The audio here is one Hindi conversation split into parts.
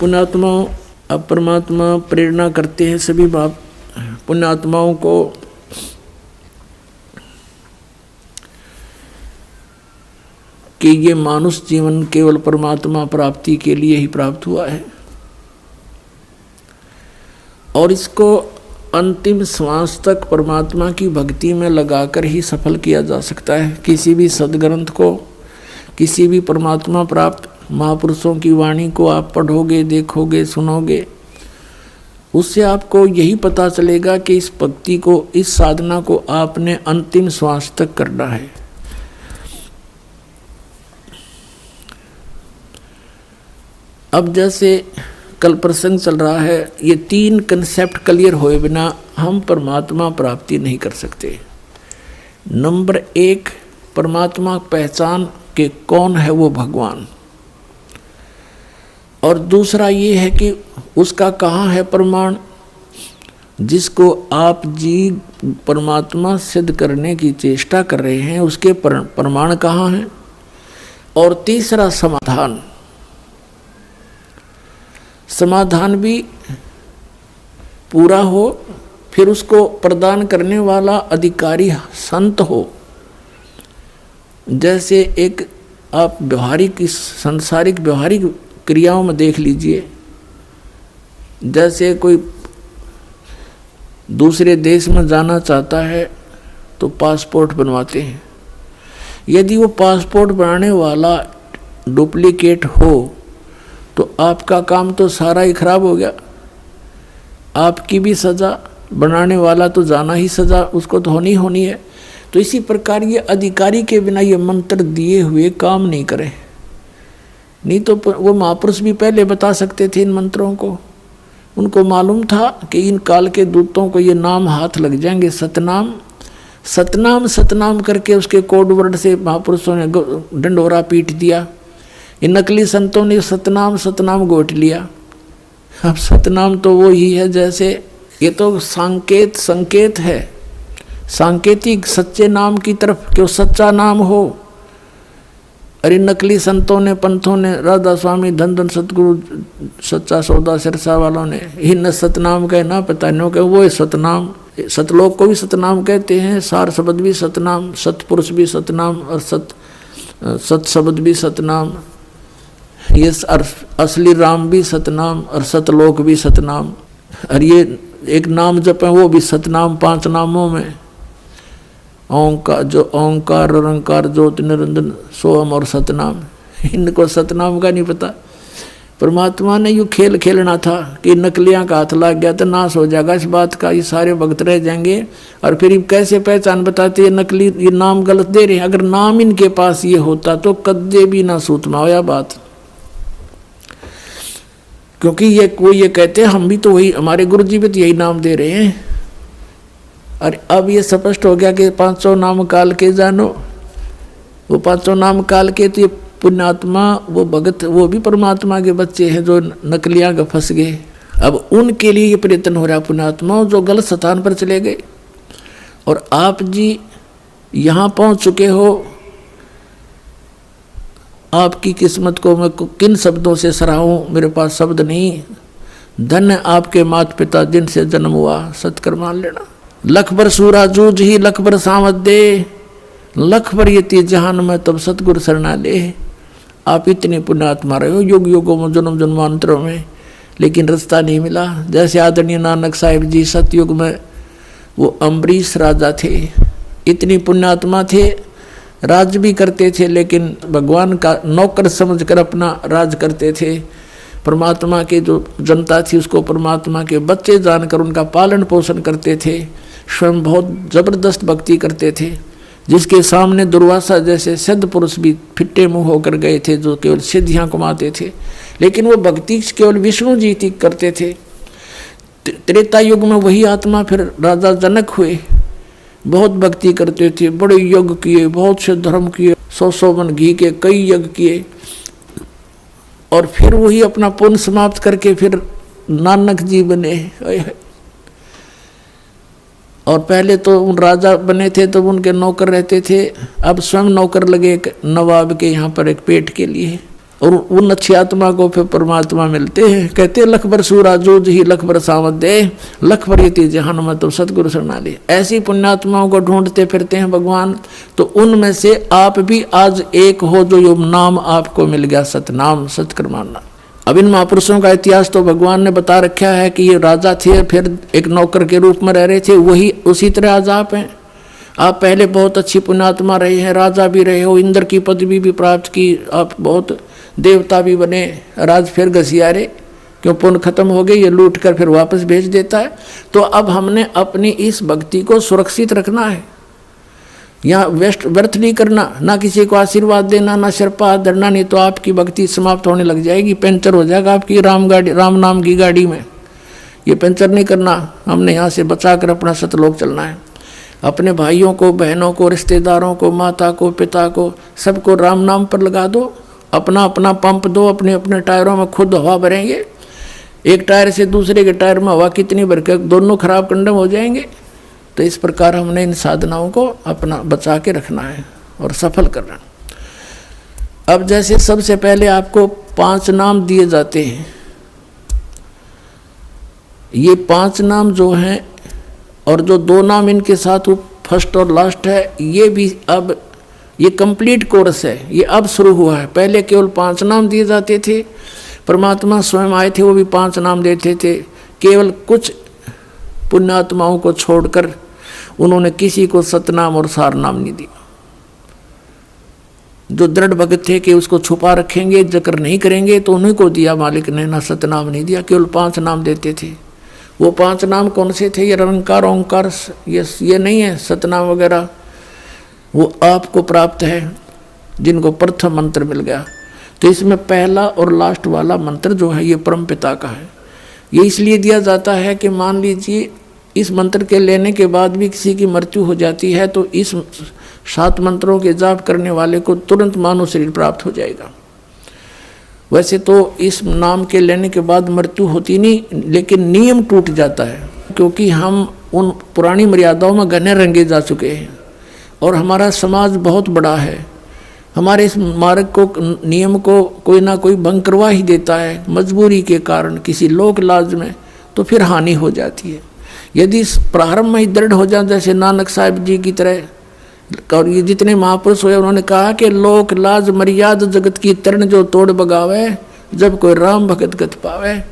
पुण्यात्माओं, अब परमात्मा प्रेरणा करते हैं सभी बाप पुण्यात्माओं को कि ये मानुष जीवन केवल परमात्मा प्राप्ति के लिए ही प्राप्त हुआ है और इसको अंतिम श्वास तक परमात्मा की भक्ति में लगाकर ही सफल किया जा सकता है। किसी भी सद्ग्रंथ को, किसी भी परमात्मा प्राप्त महापुरुषों की वाणी को आप पढ़ोगे, देखोगे, सुनोगे, उससे आपको यही पता चलेगा कि इस भक्ति को, इस साधना को आपने अंतिम श्वास तक करना है। अब जैसे कल प्रसंग चल रहा है, ये 3 कंसेप्ट क्लियर हुए बिना हम परमात्मा प्राप्ति नहीं कर सकते। नंबर 1, परमात्मा पहचान के कौन है वो भगवान, और दूसरा ये है कि उसका कहाँ है प्रमाण, जिसको आप जी परमात्मा सिद्ध करने की चेष्टा कर रहे हैं उसके प्रमाण कहाँ हैं, और तीसरा समाधान। समाधान भी पूरा हो, फिर उसको प्रदान करने वाला अधिकारी संत हो। जैसे एक आप व्यवहारिक, सांसारिक व्यवहारिक क्रियाओं में देख लीजिए, जैसे कोई दूसरे देश में जाना चाहता है तो पासपोर्ट बनवाते हैं। यदि वो पासपोर्ट बनाने वाला डुप्लीकेट हो तो आपका काम तो सारा ही खराब हो गया, आपकी भी सज़ा, बनाने वाला तो जाना ही सज़ा उसको तो होनी है। तो इसी प्रकार ये अधिकारी के बिना ये मंत्र दिए हुए काम नहीं करें। नहीं तो वो महापुरुष भी पहले बता सकते थे इन मंत्रों को, उनको मालूम था कि इन काल के दूतों को ये नाम हाथ लग जाएंगे। सतनाम सतनाम सतनाम करके उसके कोड वर्ड से महापुरुषों ने डंडोरा पीट दिया। ये नकली संतों ने सतनाम सतनाम गोट लिया। अब सतनाम तो वो ही है, जैसे ये तो संकेत है, सांकेतिक सच्चे नाम की तरफ कि वो सच्चा नाम हो। अरे नकली संतों ने, पंथों ने, राधा स्वामी, धन धन सतगुरु, सच्चा सौदा सिरसा वालों ने इन सतनाम कहे ना पता नो कहे वो सतनाम। सतलोक को भी सतनाम कहते हैं, सार शब्द भी सतनाम, सतपुरुष भी सतनाम और सत शब्द भी सतनाम, ये असली राम भी सतनाम और सतलोक भी सतनाम। और ये एक नाम जप है वो भी सतनाम 5 नामों में, ओंकार, जो ओंकार निरंकार ज्योति निरंजन सोहम और सतनाम। इनको सतनाम का नहीं पता। परमात्मा ने यूँ खेल खेलना था कि नकलियाँ का हाथ लग गया तो नाश हो जाएगा इस बात का, ये सारे भक्त रह जाएंगे। और फिर कैसे पहचान बताते ये नकली, ये नाम गलत दे रहे हैं। अगर नाम इनके पास ये होता तो कद्दे भी ना सूतमा होया बात, क्योंकि ये कोई ये कहते हम भी तो वही, हमारे गुरु जी भी तो यही नाम दे रहे हैं। और अब ये स्पष्ट हो गया कि 500 नाम काल के जानो, वो 500 नाम काल के, तो ये पुण्यात्मा वो भगत वो भी परमात्मा के बच्चे हैं जो नकलियाँ का फंस गए। अब उनके लिए ये प्रयत्न हो रहा है पुण्यात्माओं जो गलत स्थान पर चले गए। और आप जी यहाँ पहुँच चुके हो, आपकी किस्मत को मैं किन शब्दों से सराहूं, मेरे पास शब्द नहीं। धन्य आपके माता पिता जिनसे जन्म हुआ, सत्कर मान लेना। लख भर सूरा जूझ ही लख भर सावत दे, लख भर ये जहान में तब सतगुर शरणा ले। आप इतने पुण्यात्मा रहे हो युग युगों में, जन्म जन्मांतरों में, लेकिन रास्ता नहीं मिला। जैसे आदरणीय नानक साहिब जी सतयुग में वो अम्बरीश राजा थे, इतनी पुण्यात्मा थे, राज भी करते थे, लेकिन भगवान का नौकर समझकर अपना राज करते थे। परमात्मा के जो जनता थी उसको परमात्मा के बच्चे जानकर उनका पालन पोषण करते थे। स्वयं बहुत जबरदस्त भक्ति करते थे, जिसके सामने दुर्वासा जैसे सिद्ध पुरुष भी फिट्टे मुंह होकर गए थे, जो केवल सिद्धियां कमाते थे। लेकिन वो भक्ति केवल विष्णु जी की करते थे। त्रेता युग में वही आत्मा फिर राजा जनक हुए, बहुत भक्ति करते थे, बड़े यज्ञ किए, बहुत से धर्म किए, 100 मन घी के कई यज्ञ किए। और फिर वही अपना पुण्य समाप्त करके फिर नानक जी बने। और पहले तो उन राजा बने थे तो उनके नौकर रहते थे, अब स्वयं नौकर लगे नवाब के यहाँ पर एक पेट के लिए। और उन अच्छी आत्मा को फिर परमात्मा मिलते हैं। कहते लख बर सूरा जूझ ही लख बर सावत दे, लख बर ये जहान में तो सतगुरु शरणाली। ऐसी पुण्यात्माओं को ढूंढते फिरते हैं भगवान। तो उनमें से आप भी आज एक हो जो यो नाम आपको मिल गया, सतनाम, सत्कर्माना। अब इन महापुरुषों का इतिहास तो भगवान ने बता रखा है कि ये राजा थे, फिर एक नौकर के रूप में रह रहे थे, वही उसी तरह आज आप हैं। आप पहले बहुत अच्छी पुण्यात्मा रहे हैं, राजा भी रहे हो, इंद्र की पदवी भी प्राप्त की, आप बहुत देवता भी बने, राज फिर घसियारे, क्यों पुण्य खत्म हो गए, ये लूट कर फिर वापस भेज देता है। तो अब हमने अपनी इस भक्ति को सुरक्षित रखना है, यहाँ व्यर्थ नहीं करना, ना किसी को आशीर्वाद देना, ना सिर पर हाथ धरना, नहीं तो आपकी भक्ति समाप्त होने लग जाएगी, पंचर हो जाएगा आपकी राम नाम की गाड़ी में। ये पंचर नहीं करना, हमने यहाँ से बचा कर अपना सतलोक चलना है। अपने भाइयों को, बहनों को, रिश्तेदारों को, माता को, पिता को, सबको राम नाम पर लगा दो। अपना अपना पंप दो, अपने अपने टायरों में खुद हवा भरेंगे। एक टायर से दूसरे के टायर में हवा कितनी भर के दोनों खराब कंडम हो जाएंगे। तो इस प्रकार हमने इन साधनाओं को अपना बचा के रखना है और सफल करना। अब जैसे सबसे पहले आपको 5 नाम दिए जाते हैं, ये 5 नाम जो हैं और जो 2 नाम इनके साथ वो फर्स्ट और लास्ट है, ये भी अब ये कंप्लीट कोर्स है, ये अब शुरू हुआ है। पहले केवल 5 नाम दिए जाते थे, परमात्मा स्वयं आए थे, वो भी 5 नाम देते थे। केवल कुछ पुण्यात्माओं को छोड़कर उन्होंने किसी को सतनाम और सार नाम नहीं दिया। जो दृढ़ भगत थे कि उसको छुपा रखेंगे, जिक्र नहीं करेंगे, तो उन्हीं को दिया मालिक ने, ना सतनाम नहीं दिया, केवल 5 नाम देते थे। वो 5 नाम कौन से थे? ये निरंकार, ओंकार, ये नहीं है सतनाम वगैरह, वो आपको प्राप्त है जिनको प्रथम मंत्र मिल गया। तो इसमें पहला और लास्ट वाला मंत्र जो है ये परम पिता का है। ये इसलिए दिया जाता है कि मान लीजिए इस मंत्र के लेने के बाद भी किसी की मृत्यु हो जाती है तो इस 7 मंत्रों के जाप करने वाले को तुरंत मानव शरीर प्राप्त हो जाएगा। वैसे तो इस नाम के लेने के बाद मृत्यु होती नहीं, लेकिन नियम टूट जाता है, क्योंकि हम उन पुरानी मर्यादाओं में घने रंगे जा चुके हैं और हमारा समाज बहुत बड़ा है। हमारे इस मार्ग को, नियम को कोई ना कोई भंग करवा ही देता है मजबूरी के कारण, किसी लोक लाज में, तो फिर हानि हो जाती है। यदि प्रारंभ में ही दृढ़ हो जाए, जैसे नानक साहिब जी की तरह, और ये जितने महापुरुष हुए उन्होंने कहा कि लोक लाज मर्याद जगत की तरण जो तोड़ बगावे, जब कोई राम भगत गत पावे।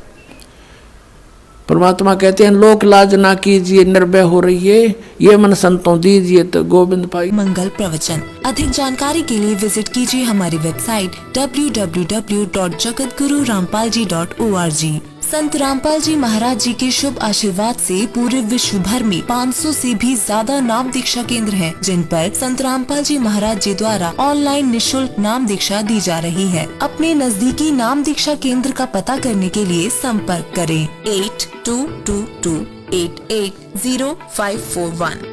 परमात्मा कहते हैं लोक लाज ना कीजिए, निर्भय हो रही है, ये मन संतों दीजिए तो गोविंद पाई। मंगल प्रवचन। अधिक जानकारी के लिए विजिट कीजिए हमारी वेबसाइट www.jagatgururampalji.org। संत रामपाल जी महाराज जी के शुभ आशीर्वाद से पूरे विश्व भर में 500 से भी ज्यादा नाम दीक्षा केंद्र हैं, जिन पर संत रामपाल जी महाराज जी द्वारा ऑनलाइन निशुल्क नाम दीक्षा दी जा रही है। अपने नजदीकी नाम दीक्षा केंद्र का पता करने के लिए संपर्क करें 8222880541।